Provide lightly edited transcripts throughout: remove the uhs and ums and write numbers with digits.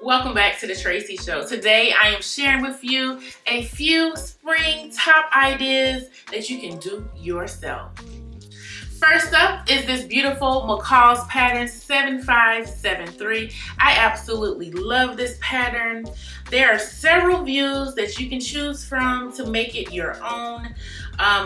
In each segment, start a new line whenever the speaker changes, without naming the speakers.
Welcome back to the Tracy Show. Today I am sharing with you a few spring top ideas that you can do yourself. First up is this beautiful Macaws Pattern 7573. I absolutely love this pattern. There are several views that you can choose from to make it your own.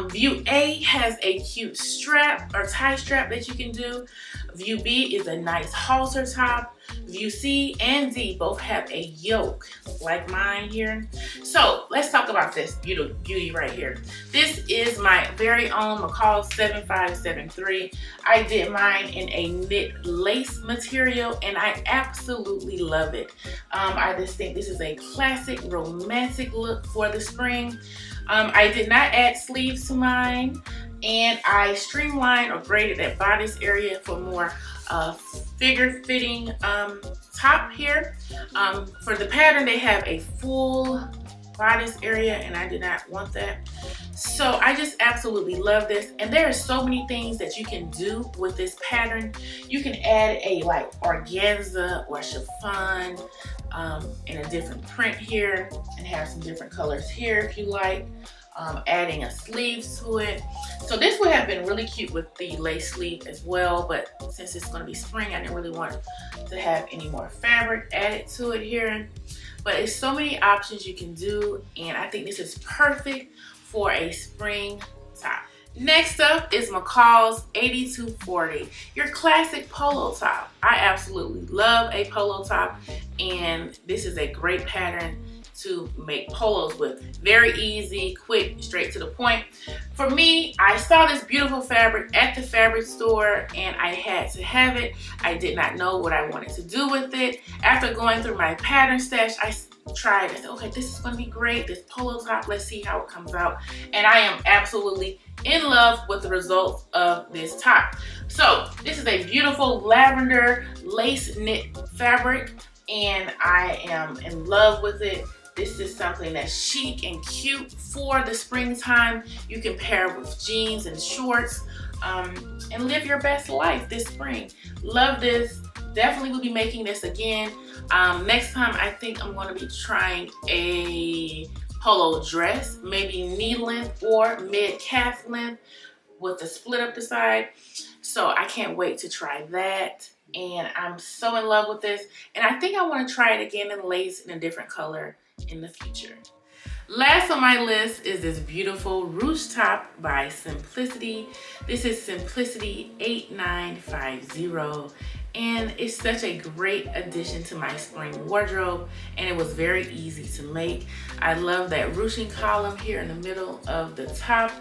View A has a cute strap or tie strap that you can do. View B is a nice halter top. View C and D both have a yoke like mine here. So let's talk about this beauty right here. This is my very own Mccall 7573. I did mine in a knit lace material and I absolutely love it. I just think this is a classic romantic look for the spring. I did not add sleeves to mine, and I streamlined or braided that bodice area for more figure fitting top here. For the pattern, they have a full bodice area and I did not want that. So I just absolutely love this, and there are so many things that you can do with this pattern. You can add a like organza or chiffon in a different print here and have some different colors here if you like. Adding a sleeve to it. So this would have been really cute with the lace sleeve as well, but since it's going to be spring, I didn't really want to have any more fabric added to it here. But it's so many options you can do, and I think this is perfect for a spring top. Next up is Maccall's 8240, your classic polo top. I absolutely love a polo top, and this is a great pattern to make polos with. Very easy, quick, straight to the point. For me, I saw this beautiful fabric at the fabric store and I had to have it. I did not know what I wanted to do with it. After going through my pattern stash, I tried. I said, okay, this is going to be great, this polo top. Let's see how it comes out. And I am absolutely in love with the results of this top. So this is a beautiful lavender lace knit fabric and I am in love with it. This is something that's chic and cute for the springtime. You can pair it with jeans and shorts and live your best life this spring. Love this. Definitely will be making this again. Next time I think I'm going to be trying a polo dress, maybe knee length or mid-calf length with a split up the side. So I can't wait to try that. And I'm so in love with this. And I think I want to try it again in lace in a different color in the future. Last on my list is this beautiful ruche top by Simplicity. This is Simplicity 8950 and it's such a great addition to my spring wardrobe, and it was very easy to make. I love that ruching column here in the middle of the top.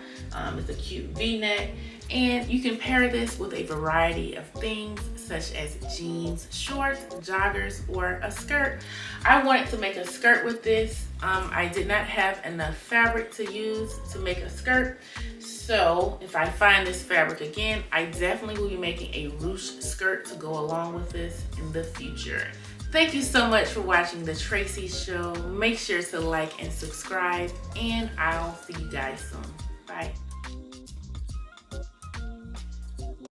It's a cute V-neck, and you can pair this with a variety of things such as jeans, shorts, joggers, or a skirt. I wanted to make a skirt with this. I did not have enough fabric to use to make a skirt. So if I find this fabric again, I definitely will be making a ruche skirt to go along with this in the future. Thank you so much for watching The Tracy Show. Make sure to like and subscribe, and I'll see you guys soon. Bye.